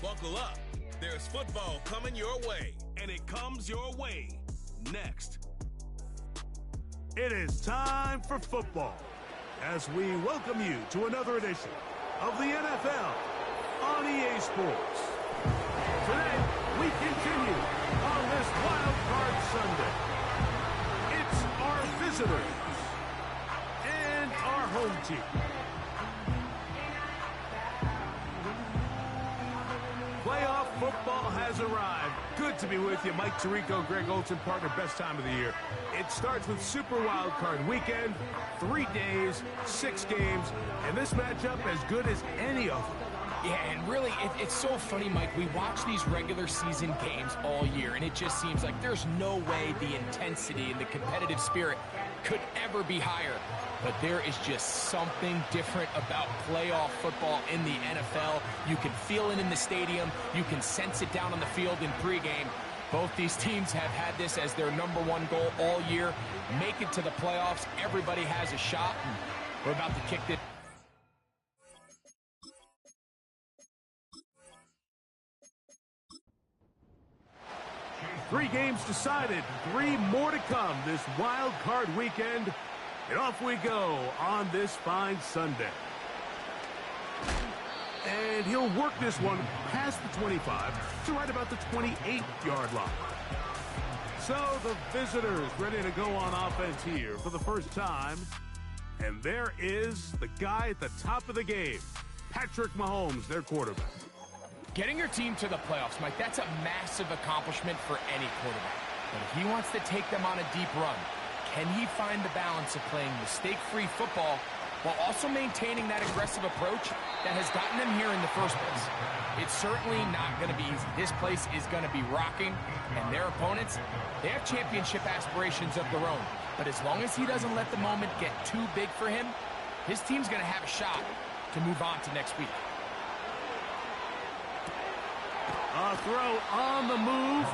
Buckle up. There's football coming your way, and it comes your way next. It is time for football as we welcome you to another edition of the NFL on EA Sports. Today, we continue on this Wild Card Sunday. It's our visitors and our home team. Playoff football has arrived. Good to be with you. Mike Tirico, Greg Olson, partner, best time of the year. It starts with Super Wild Card Weekend, 3 days, 6 games, and this matchup as good as any of them. Yeah, and really, it's so funny, Mike. We watch these regular season games all year, and it just seems like there's no way the intensity and the competitive spirit could ever be higher. But there is just something different about playoff football in the NFL. You can feel it in the stadium. You can sense it down on the field in pregame. Both these teams have had this as their #1 goal all year. Make it to the playoffs. Everybody has a shot. And we're about to kick it. Three games decided, 3 more to come this Wild Card Weekend. And off we go on this fine Sunday. And he'll work this one past the 25 to right about the 28-yard line. So the visitors ready to go on offense here for the first time. And there is the guy at the top of the game, Patrick Mahomes, their quarterback. Getting your team to the playoffs, Mike, that's a massive accomplishment for any quarterback. But if he wants to take them on a deep run, can he find the balance of playing mistake-free football while also maintaining that aggressive approach that has gotten them here in the first place? It's certainly not going to be easy. This place is going to be rocking, and their opponents, they have championship aspirations of their own. But as long as he doesn't let the moment get too big for him, his team's going to have a shot to move on to next week. A throw on the move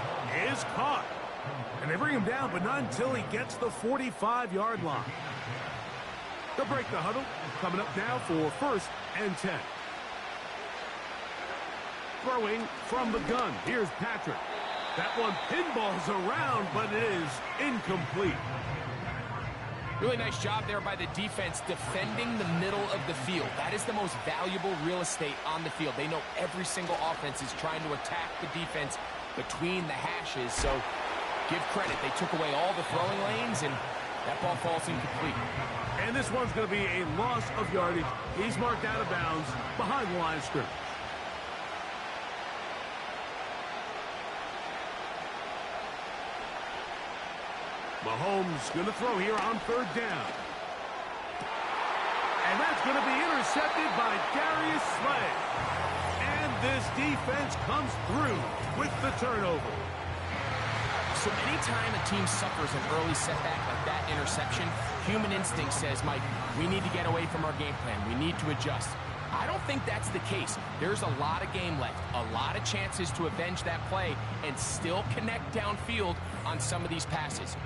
is caught. And they bring him down, but not until he gets the 45-yard line. They'll break the huddle. Coming up now for 1st and 10. Throwing from the gun. Here's Patrick. That one pinballs around, but it is incomplete. Really nice job there by the defense defending the middle of the field. That is the most valuable real estate on the field. They know every single offense is trying to attack the defense between the hashes. So give credit. They took away all the throwing lanes, and that ball falls incomplete. And this one's going to be a loss of yardage. He's marked out of bounds behind the line of scrimmage. Mahomes going to throw here on 3rd down. And that's going to be intercepted by Darius Slay. And this defense comes through with the turnover. So anytime a team suffers an early setback like that interception, human instinct says, Mike, we need to get away from our game plan. We need to adjust. I don't think that's the case. There's a lot of game left, a lot of chances to avenge that play and still connect downfield on some of these passes.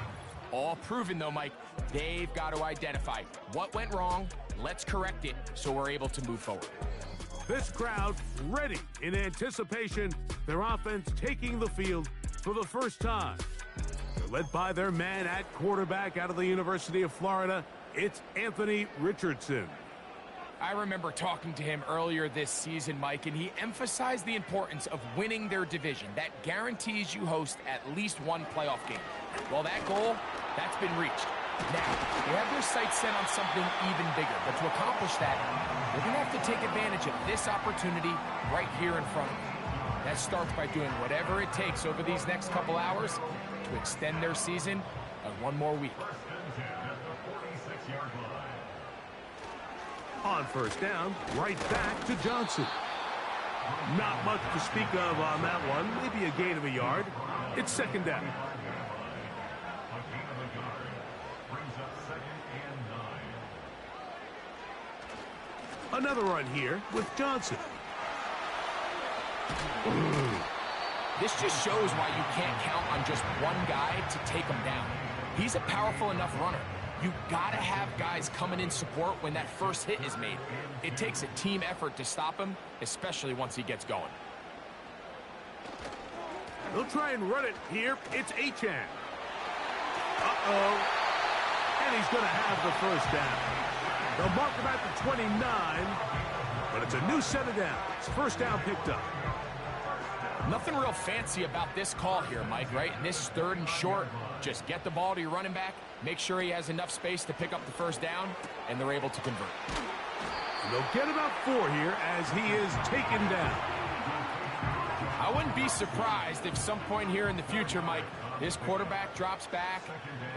All proven, though, Mike, they've got to identify what went wrong, let's correct it so we're able to move forward. This crowd ready in anticipation, their offense taking the field for the first time. They're led by their man at quarterback out of the University of Florida. It's Anthony Richardson. I remember talking to him earlier this season, Mike, and he emphasized the importance of winning their division. That guarantees you host at least one playoff game. Well, that goal, that's been reached. Now, they have their sights set on something even bigger. But to accomplish that, they're going to have to take advantage of this opportunity right here in front of them. That starts by doing whatever it takes over these next couple hours to extend their season by 1 more week. On 1st down, right back to Johnson. Not much to speak of on that one. Maybe a gain of a yard. It's 2nd down. Another run here with Johnson. This just shows why you can't count on just one guy to take him down. He's a powerful enough runner. You gotta have guys coming in support when that first hit is made. It takes a team effort to stop him, especially once he gets going. They'll try and run it here. It's Achane. Uh-oh. And he's going to have the first down. They'll mark him at the 29, but it's a new set of downs. First down picked up. Nothing real fancy about this call here, Mike, right? And this is 3rd and short. Just get the ball to your running back, make sure he has enough space to pick up the first down, and they're able to convert. And they'll get about 4 here as he is taken down. I wouldn't be surprised if some point here in the future, Mike, this quarterback drops back.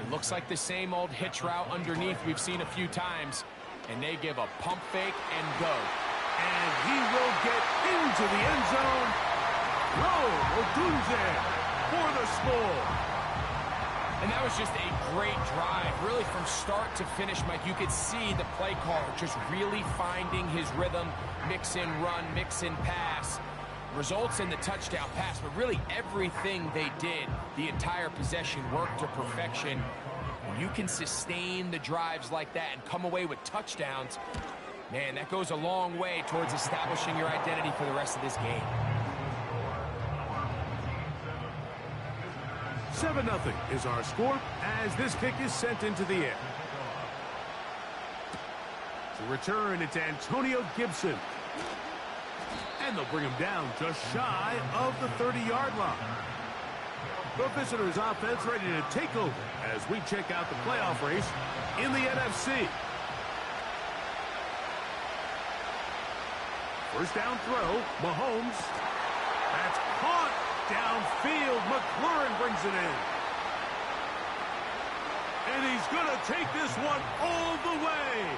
It looks like the same old hitch route underneath we've seen a few times, and they give a pump fake and go. And he will get into the end zone. Odunze for the score. And that was just a great drive, really from start to finish, Mike. You could see the play caller just really finding his rhythm, mix in run, mix in pass. Results in the touchdown pass, but really everything they did, the entire possession worked to perfection. When you can sustain the drives like that and come away with touchdowns, man, that goes a long way towards establishing your identity for the rest of this game. 7-0 is our score as this kick is sent into the air. To return, it's Antonio Gibson. And they'll bring him down just shy of the 30-yard line. The visitors' offense ready to take over as we check out the playoff race in the NFC. First down throw, Mahomes. That's caught downfield. McLaurin brings it in. And he's going to take this one all the way.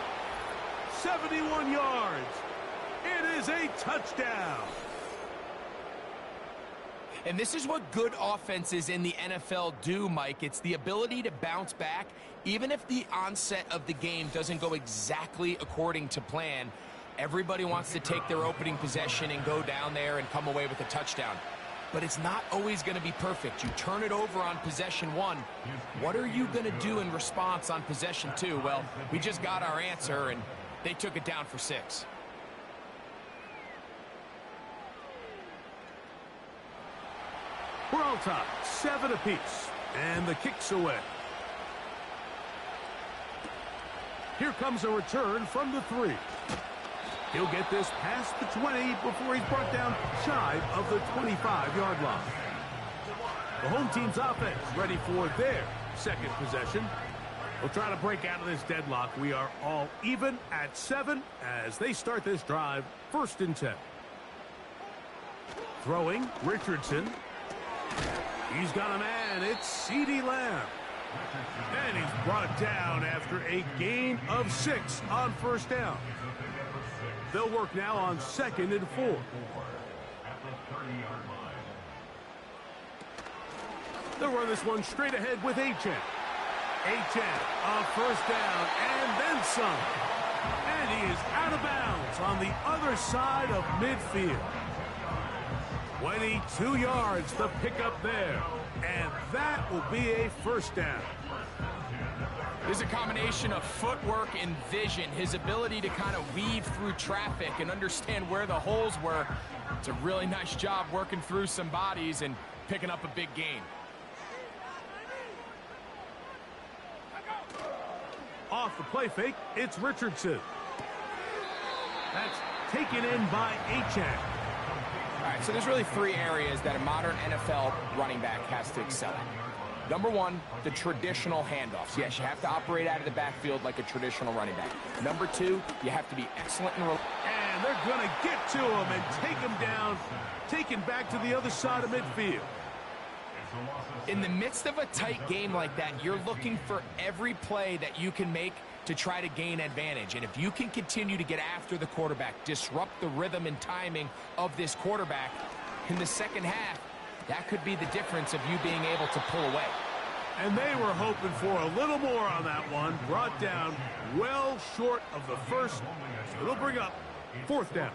71 yards. It is a touchdown. And this is what good offenses in the NFL do, Mike. It's the ability to bounce back, even if the onset of the game doesn't go exactly according to plan. Everybody wants to take their opening possession and go down there and come away with a touchdown. But it's not always going to be perfect. You turn it over on possession 1. What are you going to do in response on possession 2? Well, we just got our answer, and they took it down for 6. We're all tied, 7 apiece, and the kick's away. Here comes a return from the 3. He'll get this past the 20 before he's brought down shy of the 25-yard line. The home team's offense ready for their second possession. We'll try to break out of this deadlock. We are all even at 7 as they start this drive, 1st and 10. Throwing, Richardson. He's got a man. It's CeeDee Lamb. And he's brought down after a gain of 6 on first down. They'll work now on 2nd and 4. They'll run this one straight ahead with Achane. Achane on first down and then some. And he is out of bounds on the other side of midfield. 22 yards the pickup there. And that will be a first down. There's a combination of footwork and vision, his ability to kind of weave through traffic and understand where the holes were. It's a really nice job working through some bodies and picking up a big gain. Off the play fake, it's Richardson. That's taken in by Achane. All right, so there's really 3 areas that a modern NFL running back has to excel at. Number 1, the traditional handoffs. Yes, you have to operate out of the backfield like a traditional running back. Number 2, you have to be excellent in... And they're going to get to him and take him down, taken back to the other side of midfield. In the midst of a tight game like that, you're looking for every play that you can make to try to gain advantage. And if you can continue to get after the quarterback, disrupt the rhythm and timing of this quarterback in the second half, that could be the difference of you being able to pull away. And they were hoping for a little more on that one. Brought down well short of the first. So it'll bring up 4th down.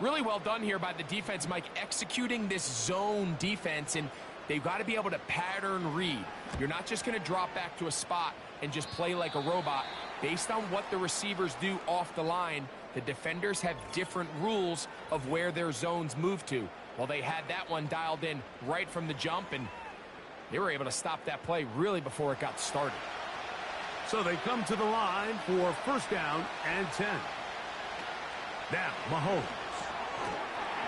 Really well done here by the defense, Mike, executing this zone defense, and they've got to be able to pattern read. You're not just going to drop back to a spot and just play like a robot. Based on what the receivers do off the line, the defenders have different rules of where their zones move to. Well, they had that one dialed in right from the jump, and they were able to stop that play really before it got started. So they come to the line for first down and 10. Now, Mahomes.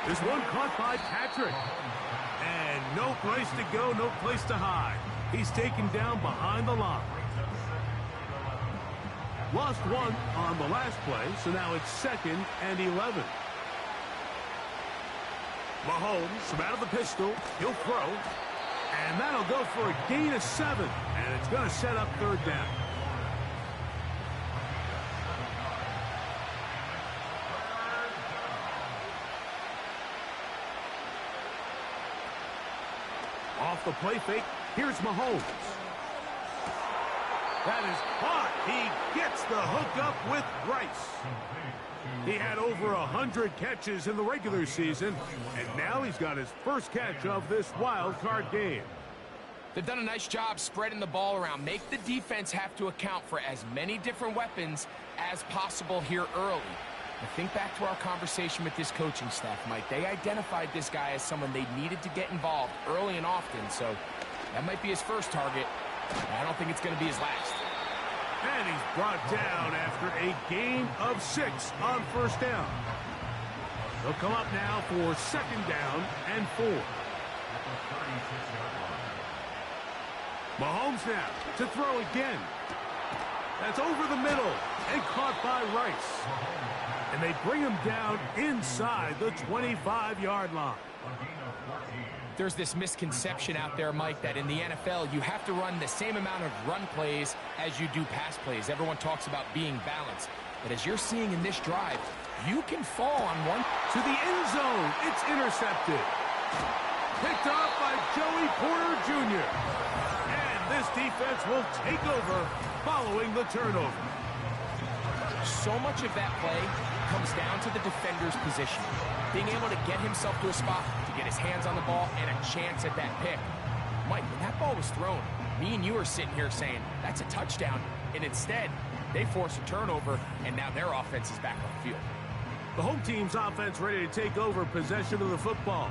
This one caught by Patrick. And no place to go, no place to hide. He's taken down behind the line. Lost one on the last play, so now it's 2nd and 11. Mahomes from out of the pistol. He'll throw. And that'll go for a gain of 7. And it's going to set up 3rd down. Off the play fake, here's Mahomes. That is caught. He gets the hook up with Rice. He had over 100 catches in the regular season, and now he's got his first catch of this wild card game. They've done a nice job spreading the ball around. Make the defense have to account for as many different weapons as possible here early. I think back to our conversation with this coaching staff, Mike. They identified this guy as someone they needed to get involved early and often, so that might be his first target. I don't think it's going to be his last. And he's brought down after a gain of 6 on first down. They'll come up now for 2nd down and 4. Mahomes now to throw again. That's over the middle and caught by Rice. And they bring him down inside the 25-yard line. There's this misconception out there, Mike, that in the NFL you have to run the same amount of run plays as you do pass plays. Everyone talks about being balanced. But as you're seeing in this drive, you can fall on one. To the end zone. It's intercepted. Picked off by Joey Porter Jr. And this defense will take over following the turnover. So much of that play comes down to the defender's position. Being able to get himself to a spot, to get his hands on the ball, and a chance at that pick. Mike, when that ball was thrown, me and you are sitting here saying, that's a touchdown. And instead, they force a turnover, and now their offense is back on the field. The home team's offense ready to take over possession of the football.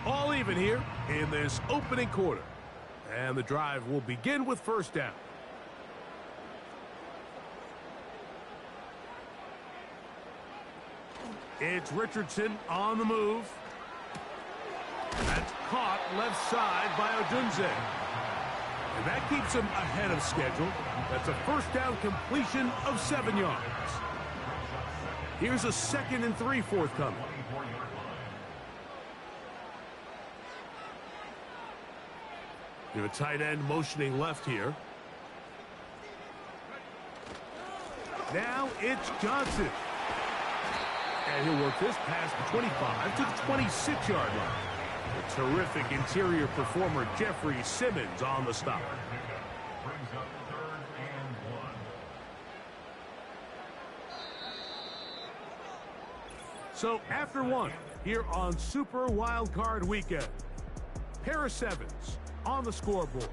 All even here in this opening quarter. And the drive will begin with first down. It's Richardson on the move. That's caught left side by Odunze. And that keeps him ahead of schedule. That's a first down completion of 7 yards. Here's a 2nd and 3 forthcoming. You have a tight end motioning left here. Now it's Johnson. And he'll work this past the 25 to the 26-yard line. A terrific interior performer, Jeffrey Simmons, on the stop. So after one, here on Super Wild Card Weekend, pair of 7s on the scoreboard.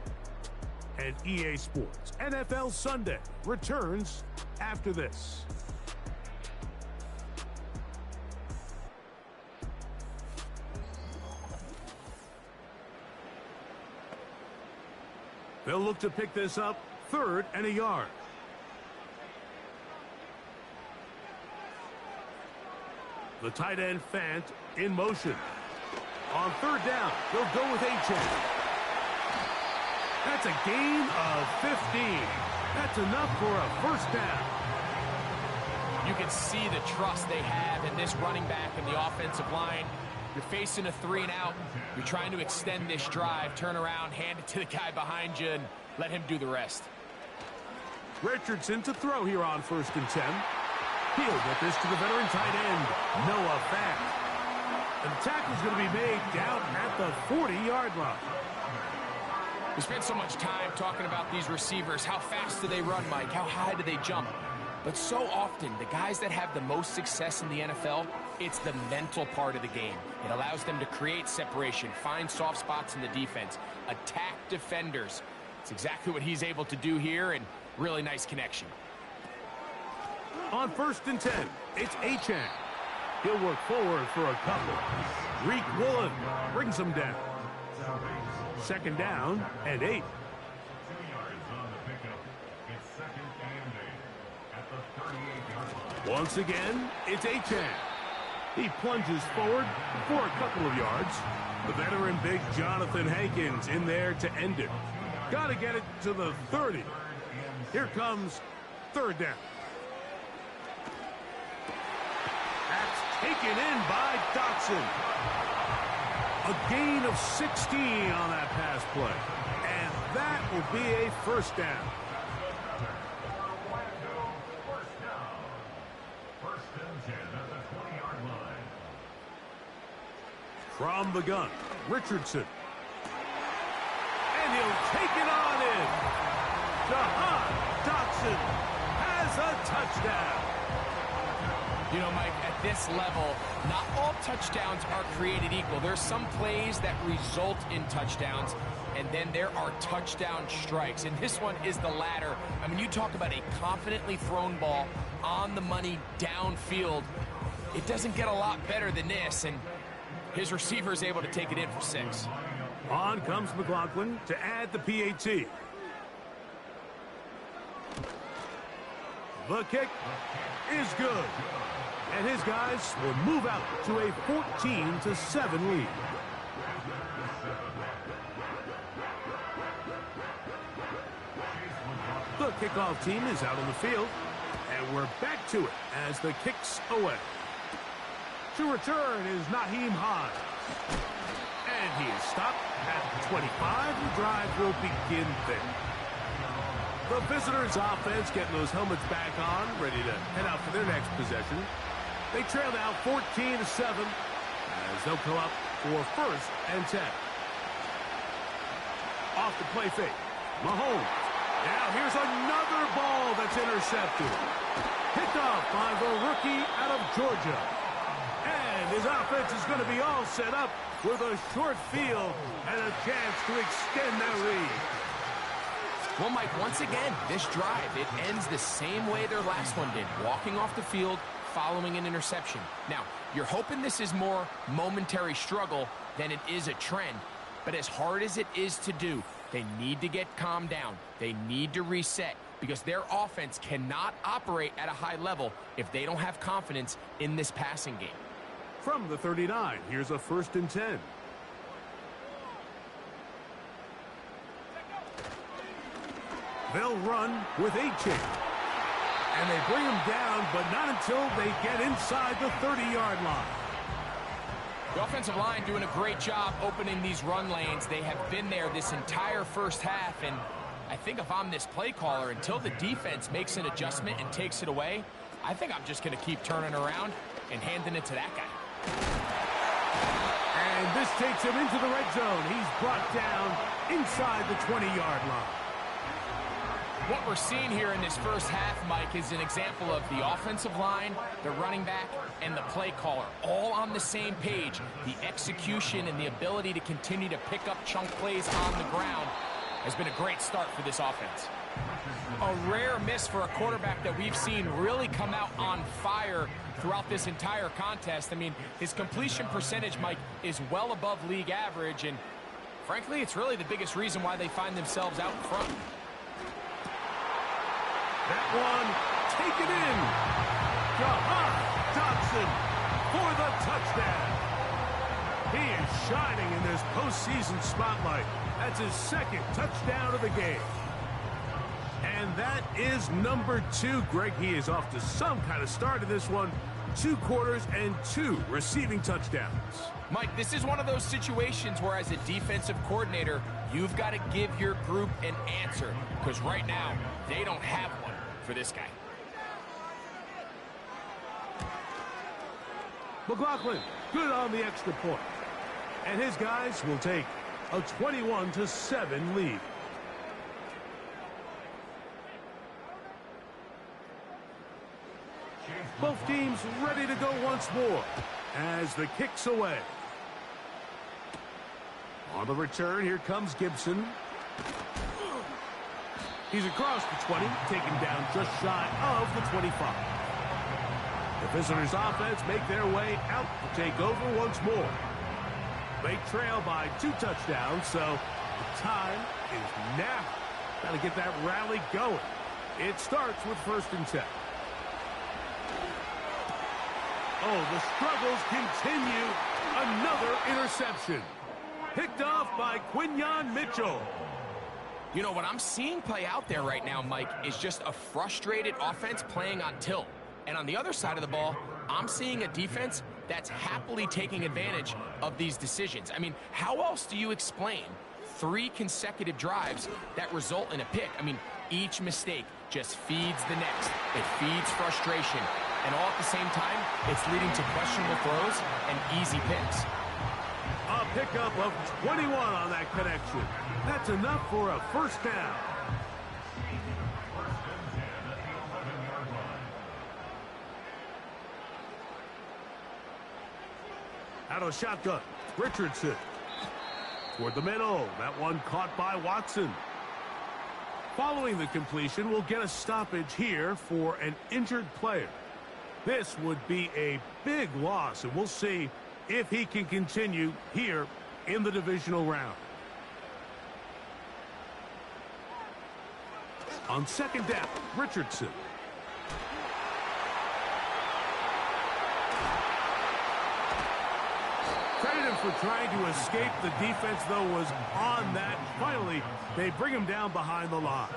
And EA Sports NFL Sunday returns after this. They'll look to pick this up 3rd and a yard. The tight end Fant in motion. On 3rd down, they'll go with Achane. That's a gain of 15. That's enough for a first down. You can see the trust they have in this running back and the offensive line. You're facing a 3 and out. You're trying to extend this drive, turn around, hand it to the guy behind you, and let him do the rest. Richardson to throw here on 1st and 10. He'll get this to the veteran tight end, Noah Fant. And the tackle's going to be made down at the 40-yard line. We spent so much time talking about these receivers. How fast do they run, Mike? How high do they jump? But so often, the guys that have the most success in the NFL, it's the mental part of the game. It allows them to create separation, find soft spots in the defense, attack defenders. It's exactly what he's able to do here, and really nice connection. On 1st and 10, it's Achan. He'll work forward for a couple. Reek Woolen brings him down. 2nd down and 8. Once again, it's Achan. He plunges forward for a couple of yards. The veteran big Jonathan Hankins in there to end it. Got to get it to the 30. Here comes 3rd down. That's taken in by Dotson. A gain of 16 on that pass play. And that will be a 1st down. From the gun, Richardson. And he'll take it on in. Jahan Dotson has a touchdown. You know, Mike, at this level, not all touchdowns are created equal. There's some plays that result in touchdowns, and then there are touchdown strikes. And this one is the latter. I mean, you talk about a confidently thrown ball on the money downfield. It doesn't get a lot better than this, and his receiver is able to take it in for 6. On comes McLaughlin to add the PAT. The kick is good. And his guys will move out to a 14-7 lead. The kickoff team is out on the field. And we're back to it as the kick's away. To return is Naheem Hines. And he is stopped at the 25. The drive will begin there. The visitors' offense getting those helmets back on, ready to head out for their next possession. They trail now 14-7 as they'll come up for 1st and 10. Off the play fake. Mahomes. Now here's another ball that's intercepted. Picked off by the rookie out of Georgia. And his offense is going to be all set up with a short field and a chance to extend their lead. Well, Mike, once again, this drive, it ends the same way their last one did, walking off the field, following an interception. Now, you're hoping this is more momentary struggle than it is a trend, but as hard as it is to do, they need to get calmed down. They need to reset because their offense cannot operate at a high level if they don't have confidence in this passing game. From the 39, here's a 1st and 10. They'll run with Achan. And they bring him down, but not until they get inside the 30-yard line. The offensive line doing a great job opening these run lanes. They have been there this entire first half, and I think if I'm this play caller, until the defense makes an adjustment and takes it away, I think I'm just going to keep turning around and handing it to that guy. And this takes him into the red zone. He's brought down inside the 20-yard line. What we're seeing here in this first half, Mike, is an example of the offensive line, the running back, and the play caller all on the same page. The execution and the ability to continue to pick up chunk plays on the ground has been a great start for this offense. A rare miss for a quarterback that we've seen really come out on fire throughout this entire contest. I mean, his completion percentage, Mike, is well above league average, and frankly, it's really the biggest reason why they find themselves out in front. That one taken in. Jahan Dotson for the touchdown. He is shining in this postseason spotlight. That's his 2nd touchdown of the game. And that is number 2. Greg, he is off to some kind of start in this one. 2 quarters and 2 receiving touchdowns. Mike, this is one of those situations where as a defensive coordinator, you've got to give your group an answer. Because right now, they don't have one for this guy. McLaughlin, good on the extra point. And his guys will take a 21-7 lead. Both teams ready to go once more as the kick's away. On the return, here comes Gibson. He's across the 20, taken down just shy of the 25. The visitors' offense make their way out to take over once more. They trail by 2 touchdowns, so the time is now. Got to get that rally going. It starts with 1st and 10. Oh, the struggles continue. Another interception. Picked off by Quinyon Mitchell. You know, what I'm seeing play out there right now, Mike, is just a frustrated offense playing on tilt. And on the other side of the ball, I'm seeing a defense that's happily taking advantage of these decisions. I mean, how else do you explain 3 consecutive drives that result in a pick? I mean, each mistake just feeds the next. It feeds frustration. And all at the same time, it's leading to questionable throws and easy picks. A pickup of 21 on that connection. That's enough for a 1st down. Out of the shotgun, Richardson. Toward the middle. That one caught by Watson. Following the completion, we'll get a stoppage here for an injured player. This would be a big loss, and we'll see if he can continue here in the divisional round. On 2nd down, Richardson. Credited for trying to escape. The defense, though, was on that. Finally, they bring him down behind the line.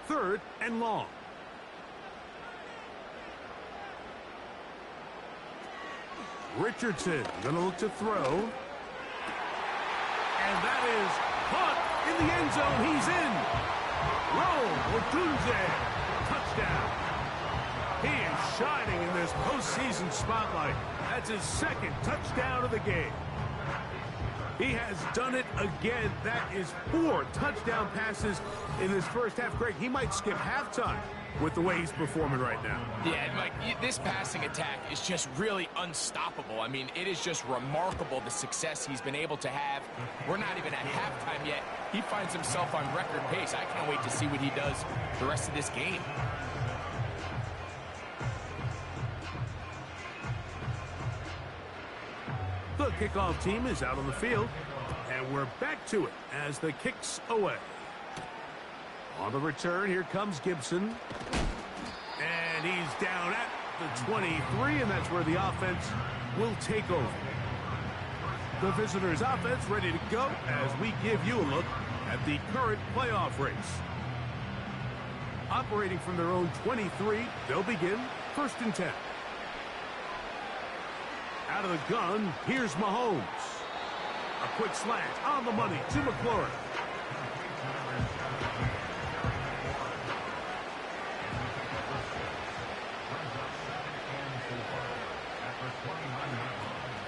3rd and long. Richardson going to look to throw. And that is caught in the end zone. He's in. Roll Odunze. Touchdown. He is shining in this postseason spotlight. That's his 2nd touchdown of the game. He has done it again. That is 4 touchdown passes in his first half. Greg, he might skip halftime with the way he's performing right now. Yeah, Mike, this passing attack is just really unstoppable. I mean, it is just remarkable the success he's been able to have. We're not even at halftime yet. He finds himself on record pace. I can't wait to see what he does the rest of this game. The kickoff team is out on the field, and we're back to it as the kick's away. On the return, here comes Gibson. And he's down at the 23, and that's where the offense will take over. The visitors' offense ready to go as we give you a look at the current playoff race. Operating from their own 23, they'll begin 1st and 10. Out of the gun, here's Mahomes. A quick slant on the money to McLaurin.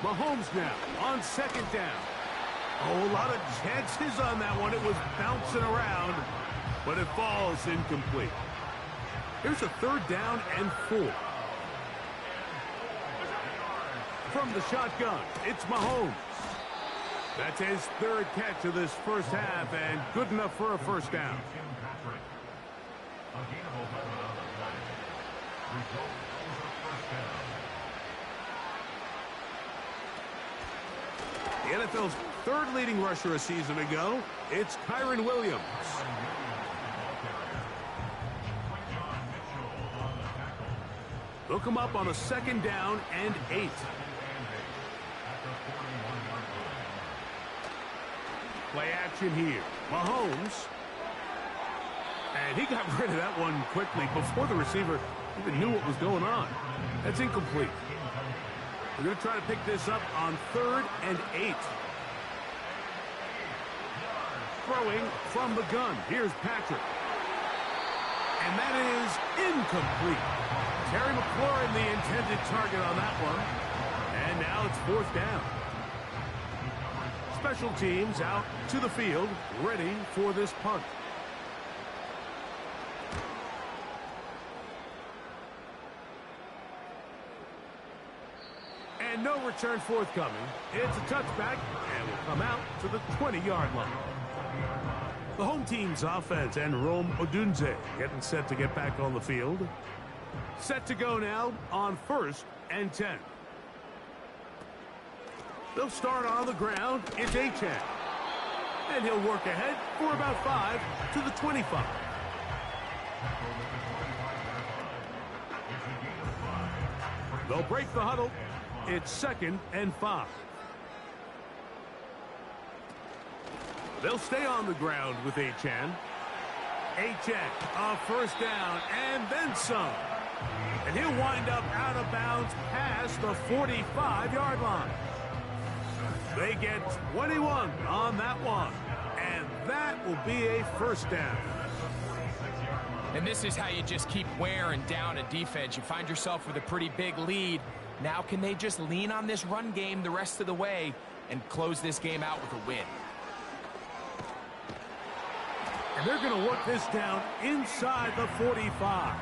Mahomes now on 2nd down. Oh, a lot of chances on that one. It was bouncing around, but it falls incomplete. Here's a 3rd down and 4. From the shotgun, it's Mahomes. That's his 3rd catch of this first half, and good enough for a 1st down. The NFL's 3rd leading rusher a season ago, it's Kyren Williams. Look him up on a 2nd down and 8. Play action here. Mahomes. And he got rid of that one quickly before the receiver even knew what was going on. That's incomplete. We're going to try to pick this up on 3rd and 8. Throwing from the gun. Here's Patrick. And that is incomplete. Terry McLaurin, the intended target on that one. And now it's 4th down. Special teams out to the field, ready for this punt. And no return forthcoming. It's a touchback, and will come out to the 20-yard line. The home team's offense and Rome Odunze getting set to get back on the field. Set to go now on 1st and 10. They'll start on the ground. It's Achan. And he'll work ahead for about 5 to the 25. They'll break the huddle. It's 2nd and 5. They'll stay on the ground with Achan. Achan, a first down, and then some. And he'll wind up out of bounds past the 45-yard line. They get 21 on that one. And that will be a first down. And this is how you just keep wearing down a defense. You find yourself with a pretty big lead. Now can they just lean on this run game the rest of the way and close this game out with a win? And they're going to work this down inside the 45.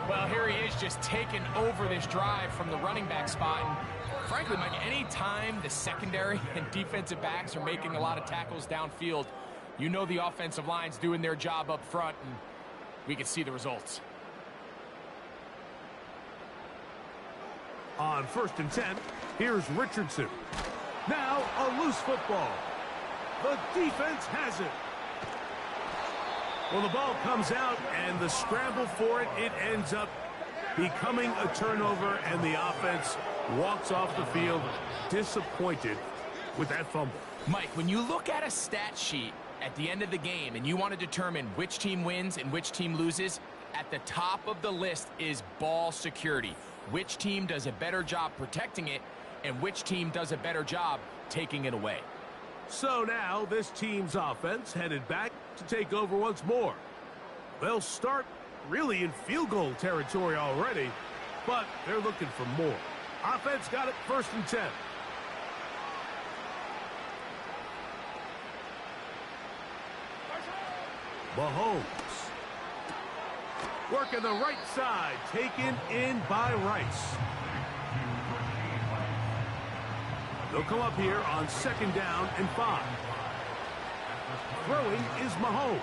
Well, here he is just taking over this drive from the running back spot. And frankly, Mike, any time the secondary and defensive backs are making a lot of tackles downfield, you know the offensive line's doing their job up front, and we can see the results. On 1st and 10, here's Richardson. Now a loose football. The defense has it. Well, the ball comes out, and the scramble for it, it ends up becoming a turnover, and the offense walks off the field disappointed with that fumble. Mike, when you look at a stat sheet at the end of the game and you want to determine which team wins and which team loses, at the top of the list is ball security. Which team does a better job protecting it, and which team does a better job taking it away. So now this team's offense headed back to take over once more. They'll start really in field goal territory already, but they're looking for more. Offense got it 1st and 10. Mahomes. Working the right side, taken in by Rice. They'll come up here on 2nd down and 5. Throwing is Mahomes.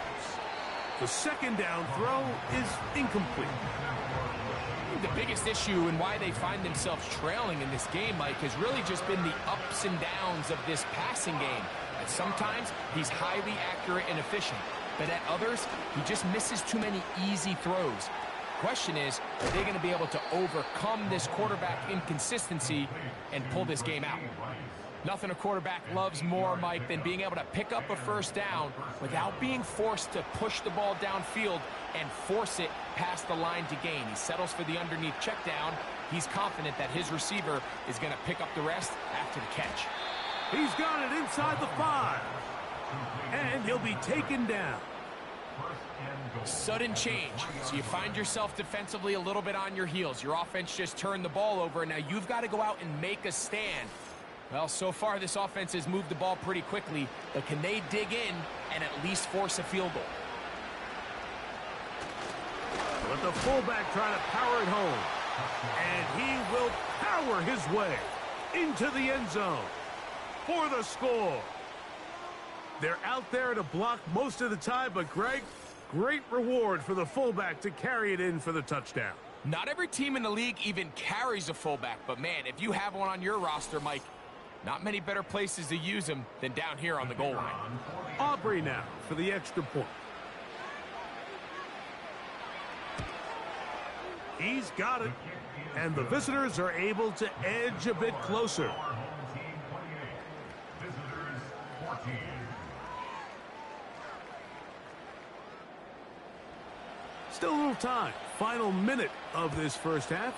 The 2nd down throw is incomplete. I think the biggest issue and why they find themselves trailing in this game, Mike, has really just been the ups and downs of this passing game. And sometimes he's highly accurate and efficient, but at others, he just misses too many easy throws. Question is, are they going to be able to overcome this quarterback inconsistency and pull this game out? Nothing a quarterback loves more, Mike, than being able to pick up a first down without being forced to push the ball downfield and force it past the line to gain. He settles for the underneath check down. He's confident that his receiver is going to pick up the rest after the catch. He's got it inside the 5. And he'll be taken down. Sudden change. So you find yourself defensively a little bit on your heels. Your offense just turned the ball over, and now you've got to go out and make a stand. Well, so far this offense has moved the ball pretty quickly, but can they dig in and at least force a field goal? But the fullback trying to power it home. And he will power his way into the end zone for the score. They're out there to block most of the time, but Greg, great reward for the fullback to carry it in for the touchdown. Not every team in the league even carries a fullback, but man, if you have one on your roster, Mike, not many better places to use him than down here on the goal line. Aubrey now for the extra point. He's got it, and the visitors are able to edge a bit closer. Still a little time. Final minute of this first half.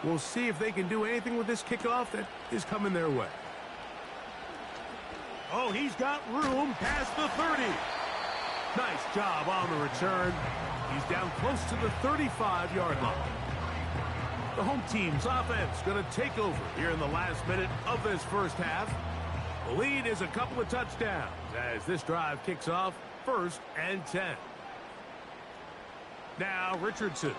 We'll see if they can do anything with this kickoff that is coming their way. Oh, he's got room past the 30. Nice job on the return. He's down close to the 35-yard line. The home team's offense going to take over here in the last minute of this first half. The lead is a couple of touchdowns as this drive kicks off 1st and 10. Now Richardson.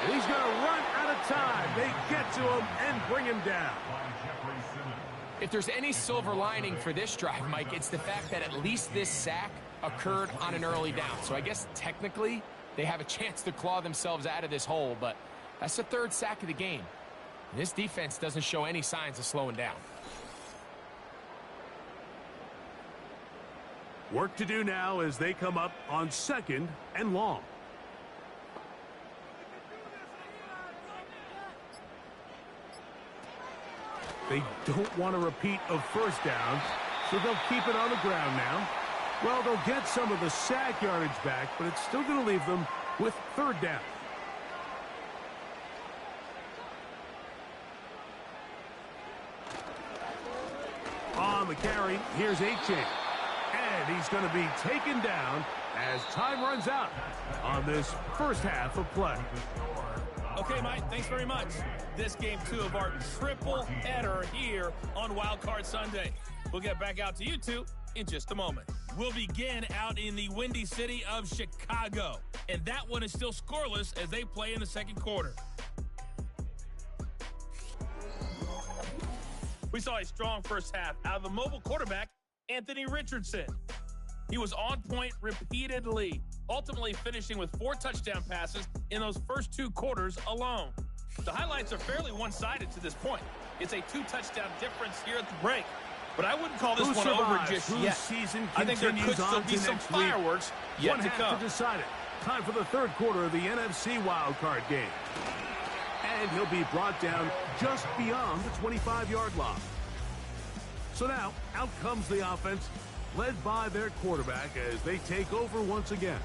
And he's going to run out of time. They get to him and bring him down. If there's any silver lining for this drive, Mike, it's the fact that at least this sack occurred on an early down. So I guess technically they have a chance to claw themselves out of this hole, but that's the third sack of the game. And this defense doesn't show any signs of slowing down. Work to do now as they come up on 2nd and long. They don't want a repeat of first down, so they'll keep it on the ground now. Well, they'll get some of the sack yardage back, but it's still going to leave them with 3rd down. On the carry, here's Achane. And he's going to be taken down as time runs out on this first half of play. Okay, Mike, thanks very much. This game 2 of our triple header here on Wild Card Sunday. We'll get back out to you two in just a moment. We'll begin out in the windy city of Chicago. And that one is still scoreless as they play in the second quarter. We saw a strong first half out of the mobile quarterback, Anthony Richardson. He was on point repeatedly, ultimately finishing with 4 touchdown passes in those first 2 quarters alone. The highlights are fairly one-sided to this point. It's a 2-touchdown difference here at the break. But I wouldn't call this one over just yet. I think there could still be some fireworks yet to come. To decide it. Time for the 3rd quarter of the NFC wildcard game. And he'll be brought down just beyond the 25-yard line. So now, out comes the offense, led by their quarterback as they take over once again.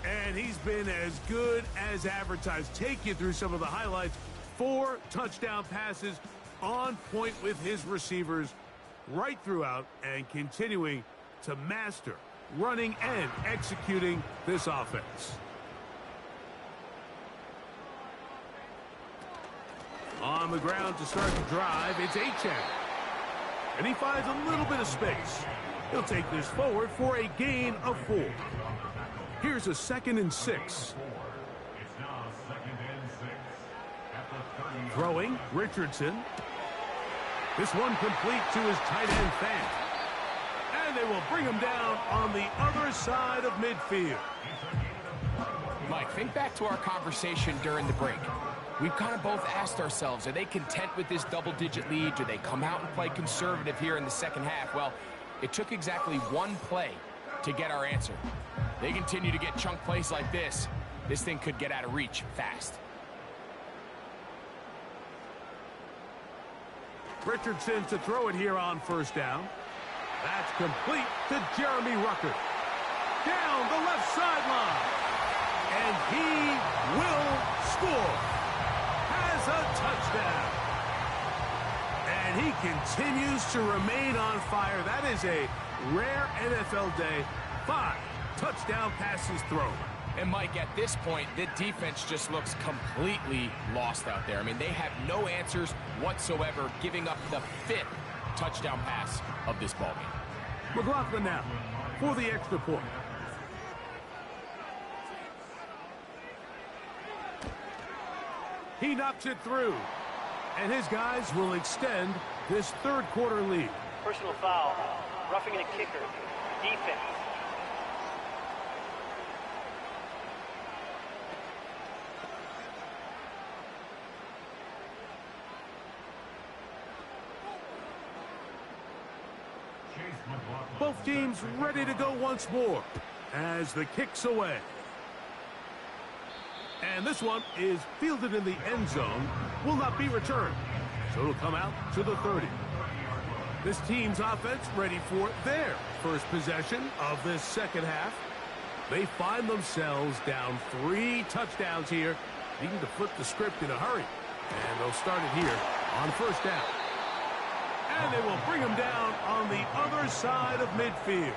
And he's been as good as advertised. Take you through some of the highlights. 4 touchdown passes, on point with his receivers right throughout, and continuing to master running and executing this offense. On the ground to start the drive, it's Achane. And he finds a little bit of space. He'll take this forward for a gain of 4. Here's a 2nd and 6. Throwing, Richardson. This one complete to his tight end, Fant. And they will bring him down on the other side of midfield. Mike, think back to our conversation during the break. We've kind of both asked ourselves, are they content with this double-digit lead? Do they come out and play conservative here in the second half? Well, it took exactly 1 play to get our answer. They continue to get chunk plays like this. This thing could get out of reach fast. Richardson to throw it here on 1st down. That's complete to Jeremy Ruckert. Down the left sideline. And he will score. Has a touchdown. And he continues to remain on fire. That is a rare NFL day. 5 touchdown passes thrown. And Mike, at this point, the defense just looks completely lost out there. I mean, they have no answers whatsoever, giving up the 5th touchdown pass of this ballgame. McLaughlin now for the extra point. He knocks it through. And his guys will extend this 3rd quarter lead. Personal foul, roughing a kicker, defense. Both teams ready to go once more as the kick's away. And this one is fielded in the end zone, will not be returned. So it'll come out to the 30. This team's offense ready for their first possession of this second half. They find themselves down 3 touchdowns here, needing to flip the script in a hurry. And they'll start it here on 1st down. And they will bring him down on the other side of midfield.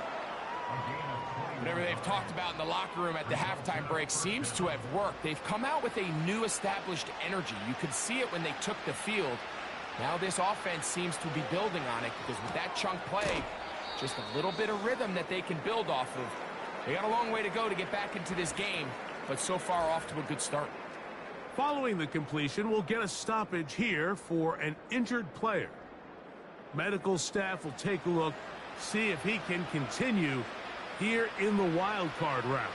Whatever they've talked about in the locker room at the halftime break seems to have worked. They've come out with a new established energy. You could see it when they took the field. Now this offense seems to be building on it because with that chunk play, just a little bit of rhythm that they can build off of. They got a long way to go to get back into this game, but so far off to a good start. Following the completion, we'll get a stoppage here for an injured player. Medical staff will take a look, see if he can continue here in the wild card round.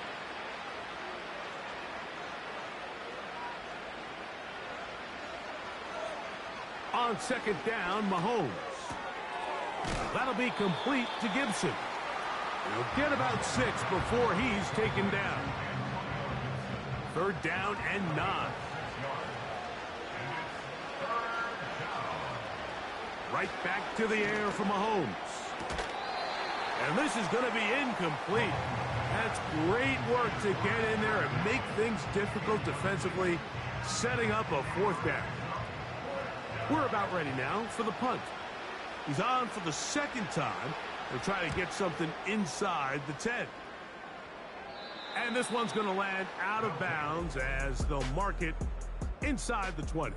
On second down, Mahomes. That'll be complete to Gibson. He'll get about 6 before he's taken down. Third down and 9. Right back to the air for Mahomes. And this is going to be incomplete. That's great work to get in there and make things difficult defensively, setting up a fourth down. We're about ready now for the punt. He's on for the second time. They'll try to get something inside the 10. And this one's going to land out of bounds as they'll mark it inside the 20.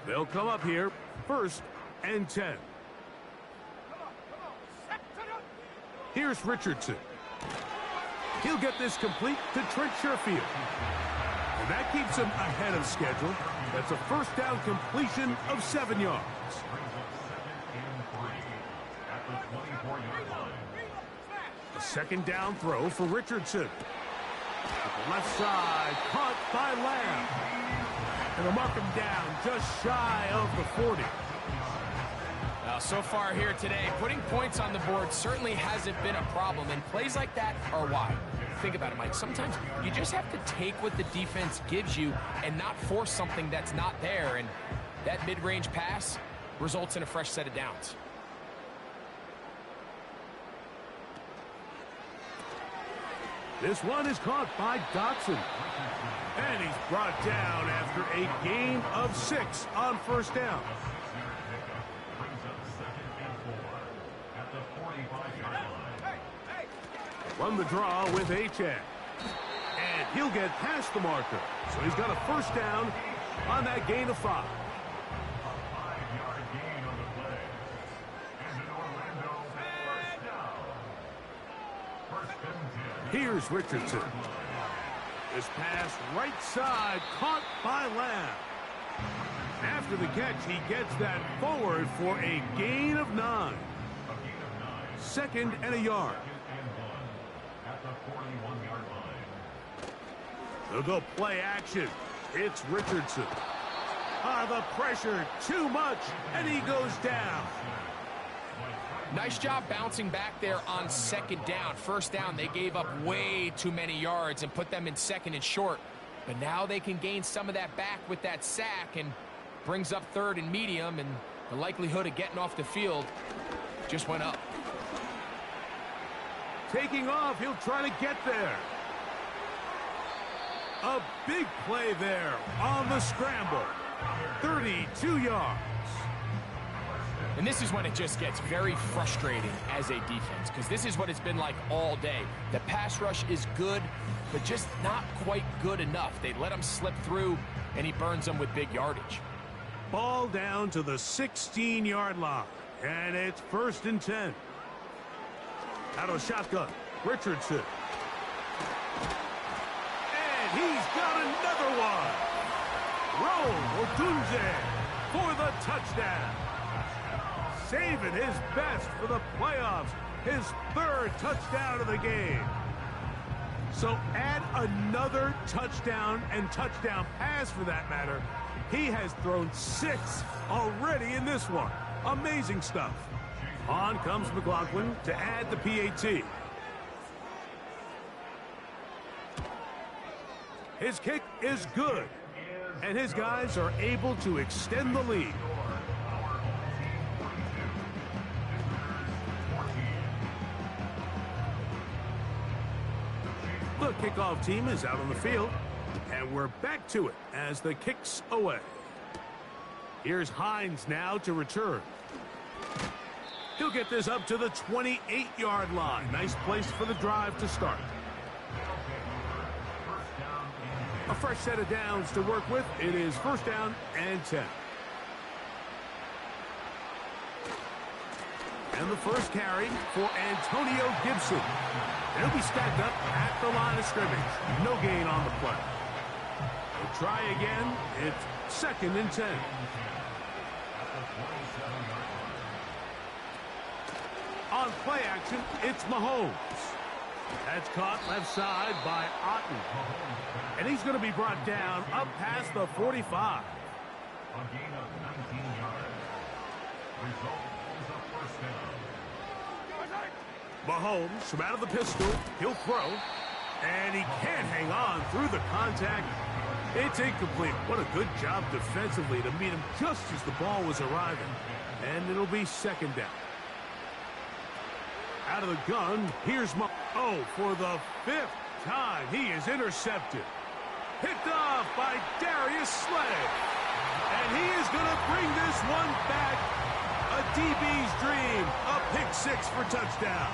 They'll come up here, 1st and 10. Here's Richardson. He'll get this complete to Trent Sherfield. And that keeps him ahead of schedule. That's a first down completion of 7 yards. A second down throw for Richardson. With the left side, caught by Lamb. And they'll mark him down just shy of the 40. So far here today, putting points on the board certainly hasn't been a problem, and plays like that are why. Think about it, Mike. Sometimes you just have to take what the defense gives you and not force something that's not there, and that mid-range pass results in a fresh set of downs. This one is caught by Dotson. And he's brought down after a gain of 6 on first down. Run the draw with Achane. And he'll get past the marker. So he's got a first down on that gain of 5. Here's Richardson. This pass right side caught by Lamb. After the catch, he gets that forward for a gain of 9. 2nd and a yard. They'll go play action. It's Richardson. The pressure, too much, and he goes down. Nice job bouncing back there on second down. First down, they gave up way too many yards and put them in 2nd and short. But now they can gain some of that back with that sack and brings up 3rd and medium, and the likelihood of getting off the field just went up. Taking off, he'll try to get there. A big play there on the scramble. 32 yards. And this is when it just gets very frustrating as a defense, because this is what it's been like all day. The pass rush is good, but just not quite good enough. They let him slip through, and he burns them with big yardage. Ball down to the 16-yard line, and it's 1st and 10. Out of the shotgun, Richardson. And he's got another one. Roll Odunze for the touchdown. Saving his best for the playoffs. His 3rd touchdown of the game. So add another touchdown and touchdown pass for that matter. He has thrown 6 already in this one. Amazing stuff. On comes McLaughlin to add the PAT. His kick is good. And his guys are able to extend the lead. The kickoff team is out on the field, and we're back to it as the kick's away. Here's Hines now to return. He'll get this up to the 28-yard line. Nice place for the drive to start. A fresh set of downs to work with. It is 1st down and 10. And the first carry for Antonio Gibson. He'll be stacked up at the line of scrimmage. No gain on the play. They'll try again. It's 2nd and 10. On play action, it's Mahomes. That's caught left side by Otten. And he's going to be brought down up past the 45. A gain of 19 yards. Result is a first down. Mahomes from out of the pistol. He'll throw. And he can't hang on through the contact. It's incomplete. What a good job defensively to meet him just as the ball was arriving. And it'll be 2nd down. Out of the gun, here's for the 5th time, he is intercepted. Picked off by Darius Slay. And he is going to bring this one back. A DB's dream. A pick 6 for touchdown.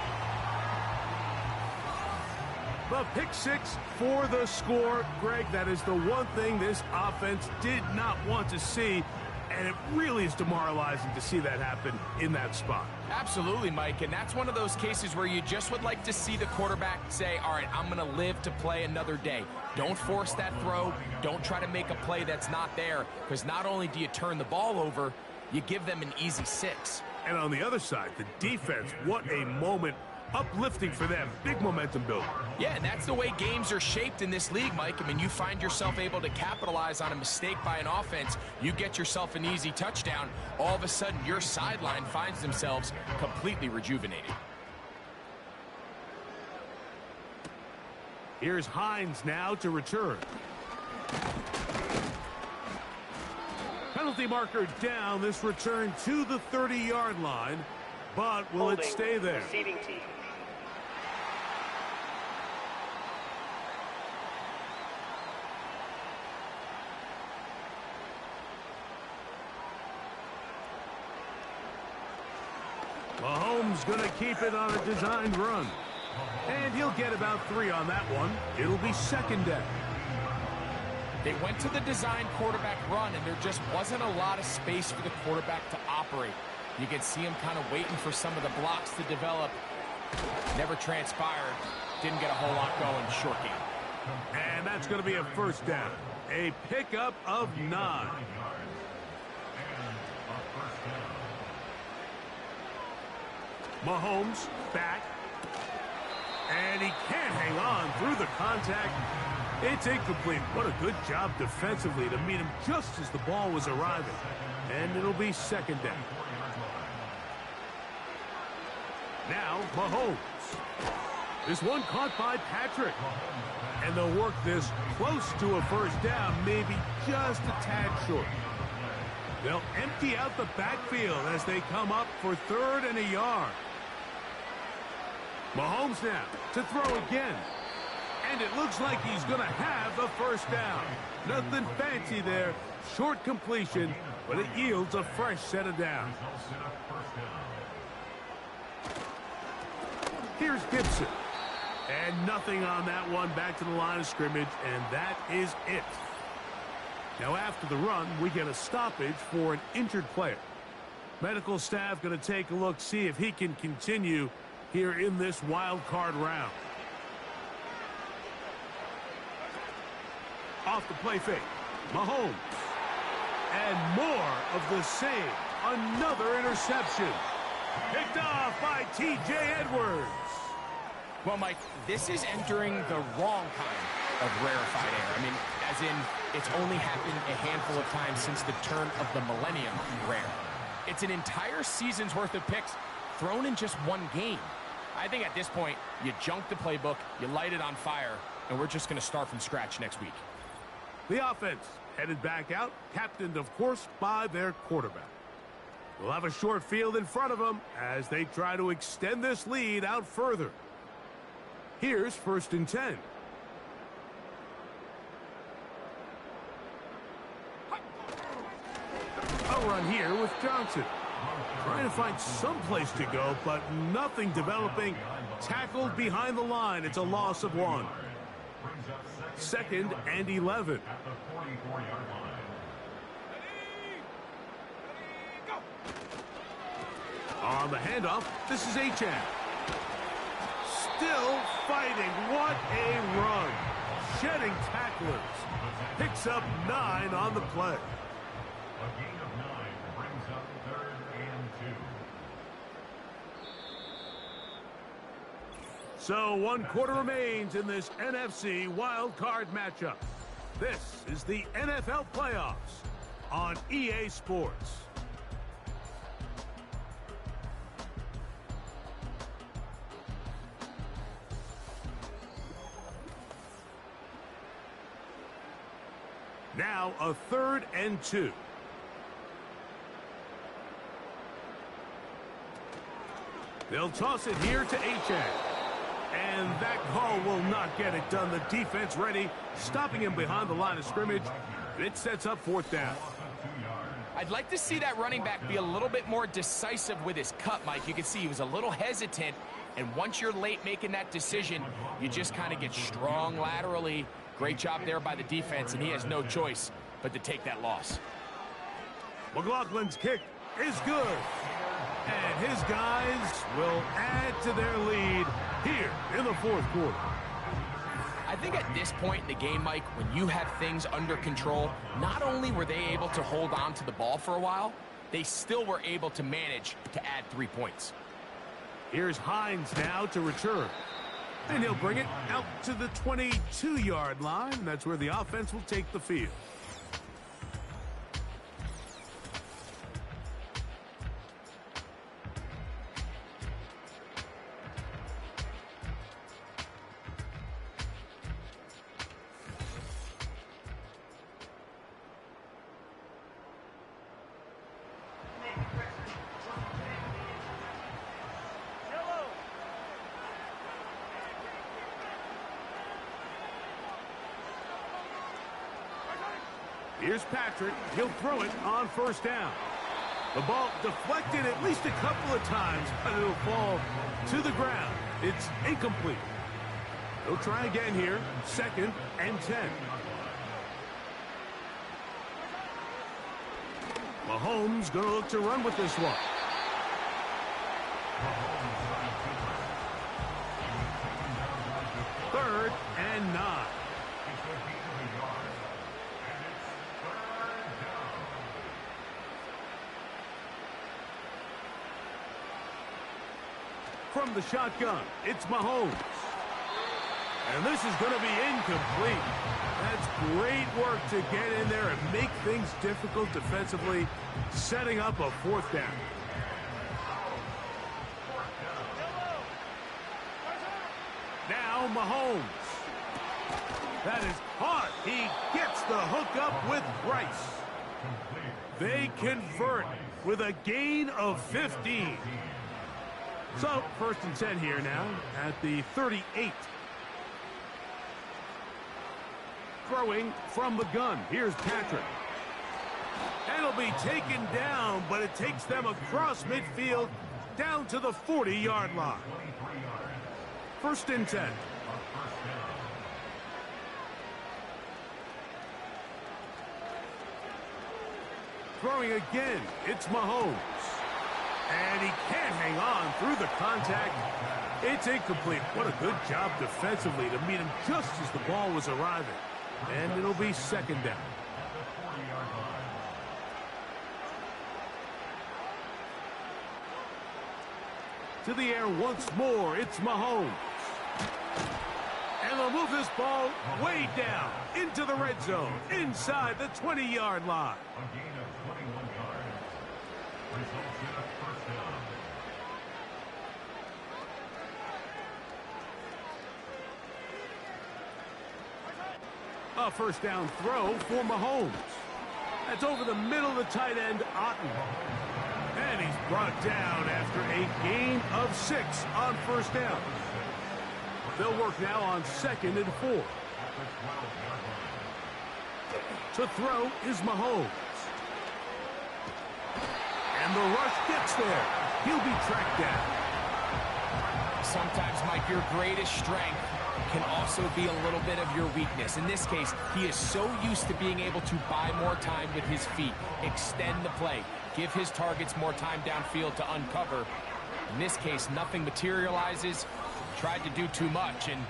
The pick 6 for the score. Greg, that is the one thing this offense did not want to see. And it really is demoralizing to see that happen in that spot. Absolutely, Mike, and that's one of those cases where you just would like to see the quarterback say, all right, I'm going to live to play another day. Don't force that throw. Don't try to make a play that's not there, because not only do you turn the ball over, you give them an easy 6. And on the other side, the defense, what a moment. Uplifting for them. Big momentum builder. Yeah, and that's the way games are shaped in this league, Mike. I mean, you find yourself able to capitalize on a mistake by an offense. You get yourself an easy touchdown. All of a sudden, your sideline finds themselves completely rejuvenated. Here's Hines now to return. Penalty marker down. This return to the 30-yard line. But will it stay there? Receiving team. Mahomes going to keep it on a designed run. And he'll get about 3 on that one. It'll be 2nd down. They went to the design quarterback run, and there just wasn't a lot of space for the quarterback to operate. You can see him kind of waiting for some of the blocks to develop. Never transpired. Didn't get a whole lot going. Short game. And that's going to be a 1st down. A pickup of 9. Mahomes back. And he can't hang on through the contact. It's incomplete. What a good job defensively to meet him just as the ball was arriving. And it'll be 2nd down. Now, Mahomes. This one caught by Patrick. And they'll work this close to a 1st down, maybe just a tad short. They'll empty out the backfield as they come up for 3rd and a yard. Mahomes now to throw again. And it looks like he's going to have the 1st down. Nothing fancy there. Short completion, but it yields a fresh set of downs. Here's Gibson. And nothing on that one. Back to the line of scrimmage, and that is it. Now after the run, we get a stoppage for an injured player. Medical staff going to take a look, see if he can continue here in this wild card round. Off the play fake. Mahomes. And more of the same. Another interception. Picked off by T.J. Edwards. Well, Mike, this is entering the wrong kind of rarefied air. I mean, as in, it's only happened a handful of times since the turn of the millennium rare. It's an entire season's worth of picks thrown in just one game. I think at this point, you junk the playbook, you light it on fire, and we're just going to start from scratch next week. The offense headed back out, captained, of course, by their quarterback. They'll have a short field in front of them as they try to extend this lead out further. Here's 1st and 10. A run here with Johnson. Trying to find some place to go, but nothing developing. Tackled behind the line. It's a loss of 1. 2nd and 11. On the handoff, this is Achan. Still fighting. What a run. Shedding tacklers. Picks up 9 on the play. A gain of 9 brings up 3rd and 2. So 1 quarter remains in this NFC wild card matchup. This is the NFL playoffs on EA Sports. Now a 3rd and 2. They'll toss it here to Achan. And that call will not get it done. The defense ready, stopping him behind the line of scrimmage. It sets up 4th down. I'd like to see that running back be a little bit more decisive with his cut, Mike. You can see he was a little hesitant, and once you're late making that decision, you just kind of get strong laterally. Great job there by the defense, and he has no choice but to take that loss. McLaughlin's kick is good. And his guys will add to their lead here in the 4th quarter. I think at this point in the game, Mike, when you have things under control, not only were they able to hold on to the ball for a while, they still were able to manage to add 3 points. Here's Hines now to return. And he'll bring it out to the 22-yard line. That's where the offense will take the field. Here's Patrick. He'll throw it on 1st down. The ball deflected at least a couple of times, but it'll fall to the ground. It's incomplete. He'll try again here. 2nd and 10. Mahomes going to look to run with this one. Third and 9. From the shotgun, it's Mahomes. And this is going to be incomplete. That's great work to get in there and make things difficult defensively, setting up a 4th down. Now Mahomes. That is caught. He gets the hook up with Rice. They convert with a gain of 15. So, 1st and 10 here now at the 38. Throwing from the gun. Here's Patrick. And it'll be taken down, but it takes them across midfield down to the 40-yard line. 1st and 10. Throwing again. It's Mahomes. And he can't hang on through the contact. It's incomplete. What a good job defensively to meet him just as the ball was arriving. And it'll be 2nd down. To the air once more. It's Mahomes. And they'll move this ball way down into the red zone, inside the 20-yard line. A gain of 21 yards. Results in a 1st down. A 1st down throw for Mahomes. That's over the middle of the tight end, Otten. And he's brought down after a gain of 6 on 1st down. They'll work now on 2nd and 4. To throw is Mahomes. And the rush gets there. He'll be tracked down. Sometimes, Mike, your greatest strength can also be a little bit of your weakness. In this case, he is so used to being able to buy more time with his feet, extend the play, give his targets more time downfield to uncover. In this case, nothing materializes, tried to do too much, and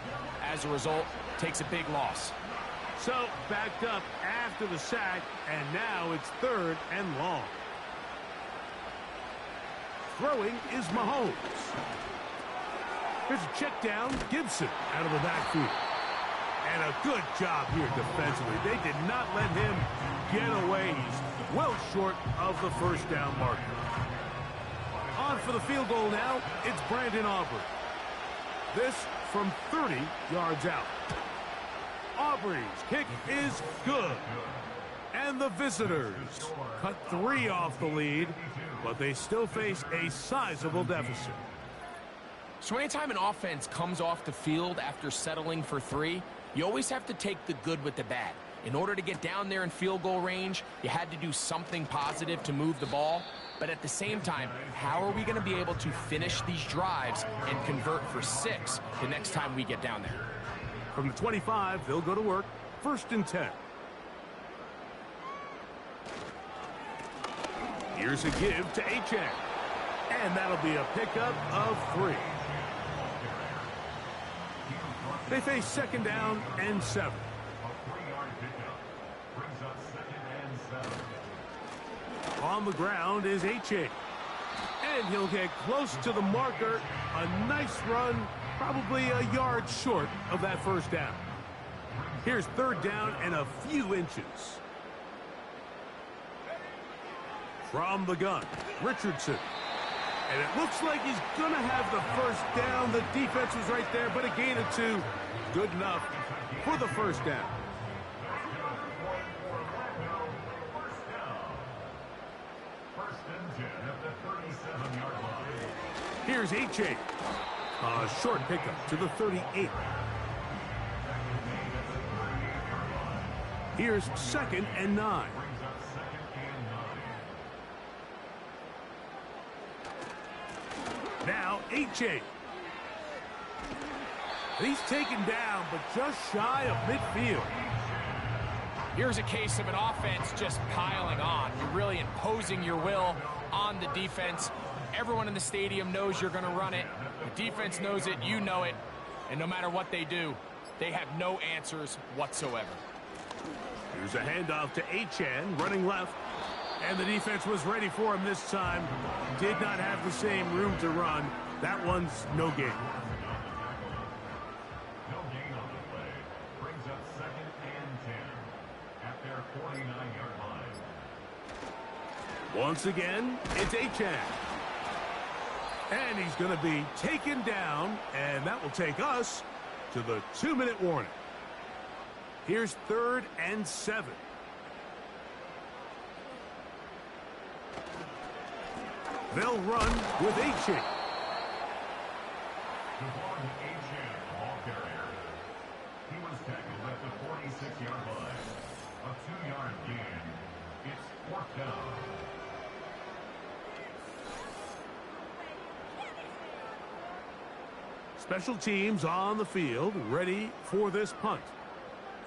as a result, takes a big loss. So, backed up after the sack, and now it's 3rd and long. Throwing is Mahomes. Here's a check down, Gibson out of the backfield. And a good job here defensively. They did not let him get away. He's well short of the first down marker. On for the field goal now, it's Brandon Aubrey. This from 30 yards out. Aubrey's kick is good. And the visitors cut 3 off the lead, but they still face a sizable deficit. So anytime an offense comes off the field after settling for 3, you always have to take the good with the bad. In order to get down there in field goal range, you had to do something positive to move the ball. But at the same time, how are we going to be able to finish these drives and convert for 6 the next time we get down there? From the 25, they'll go to work. 1st and 10. Here's a give to Achane. And that'll be a pickup of 3. They face 2nd down and 7. On the ground is Achane. And he'll get close to the marker. A nice run, probably a yard short of that first down. Here's 3rd down and a few inches. From the gun, Richardson. And it looks like he's going to have the first down. The defense was right there, but a gain of 2. Good enough for the first down. Here's Achane. A short pickup to the 38. Here's 2nd and 9. Now Achane. He's taken down, but just shy of midfield. Here's a case of an offense just piling on. You're really imposing your will on the defense. Everyone in the stadium knows you're going to run it. The defense knows it, you know it. And no matter what they do, they have no answers whatsoever. Here's a handoff to Achane, running left. And the defense was ready for him this time. Did not have the same room to run. That one's no gain. No gain on the play. Brings up 2nd and 10 at their 49-yard line. Once again, it's Achane. And he's going to be taken down, and that will take us to the 2-minute warning. Here's 3rd and 7. They'll run with Achane. Devon Achane, the ball carrier. He was tackled at the 46-yard line. A 2-yard gain. It's 4th down. Special teams on the field, ready for this punt.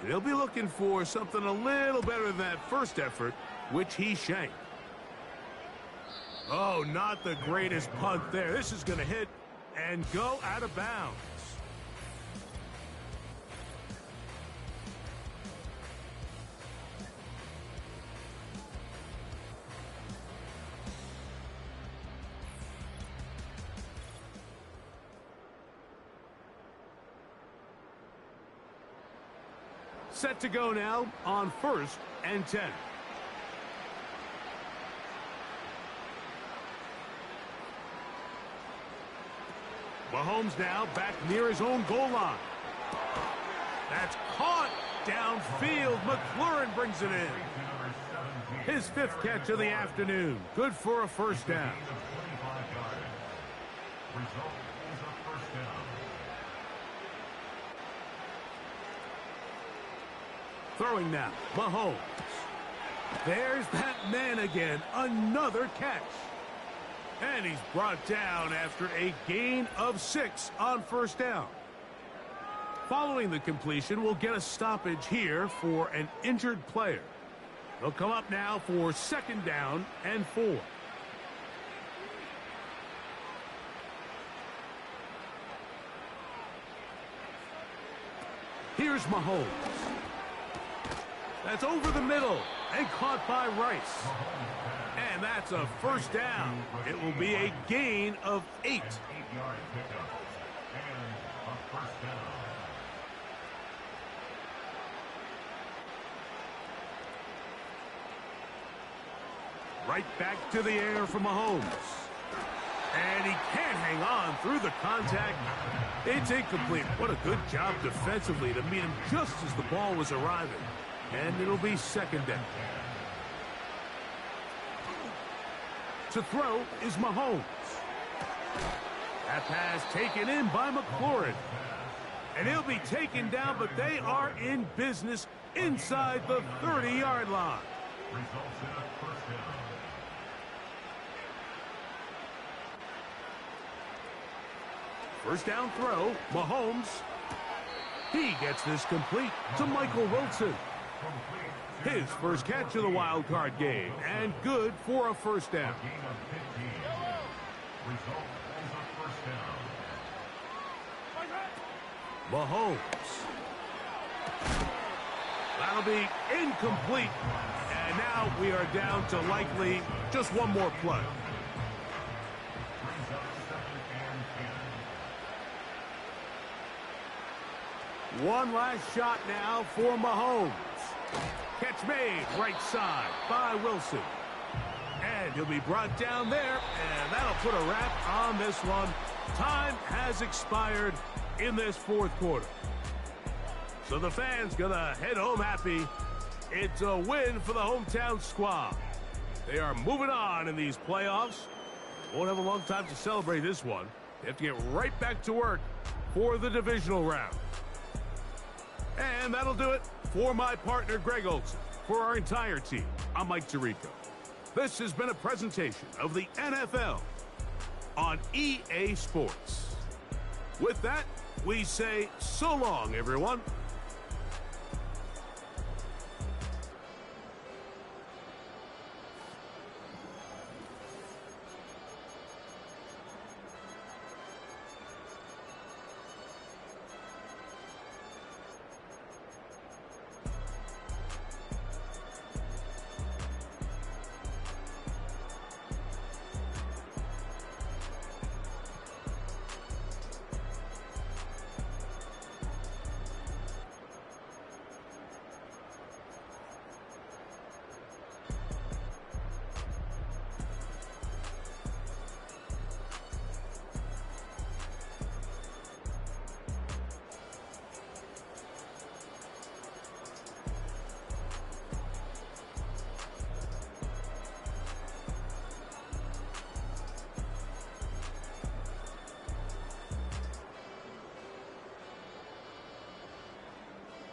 They'll be looking for something a little better than that first effort, which he shanked. Oh, not the greatest punt there. This is going to hit and go out of bounds. Set to go now on 1st and 10. Mahomes now back near his own goal line. That's caught downfield. McLaurin brings it in. His 5th catch of the afternoon. Good for a first down. Throwing now, Mahomes. There's that man again. Another catch. And he's brought down after a gain of 6 on first down. Following the completion, we'll get a stoppage here for an injured player. They'll come up now for 2nd down and 4. Here's Mahomes. That's over the middle and caught by Rice. And that's a 1st down. It will be a gain of 8. 8-yard pickup and a 1st down. Right back to the air for Mahomes. And he can't hang on through the contact. It's incomplete. What a good job defensively to meet him just as the ball was arriving. And it'll be 2nd down. To throw is Mahomes. That pass taken in by McLaurin. And he'll be taken down, but they are in business inside the 30-yard line. Results in a 1st down. First down throw, Mahomes. He gets this complete to Michael Wilson. His first catch of the wild card game, and good for a 1st down. Gain of 15. Result is a 1st down. Mahomes. That'll be incomplete. And now we are down to likely just one more play. Brings up 2nd and 10. One last shot now for Mahomes. Catch made right side by Wilson. And he'll be brought down there, and that'll put a wrap on this one. Time has expired in this 4th quarter. So the fans gonna head home happy. It's a win for the hometown squad. They are moving on in these playoffs. Won't have a long time to celebrate this one. They have to get right back to work for the divisional round. And that'll do it for my partner, Greg Olson. For our entire team, I'm Mike Tirico. This has been a presentation of the NFL on EA Sports. With that, we say so long, everyone.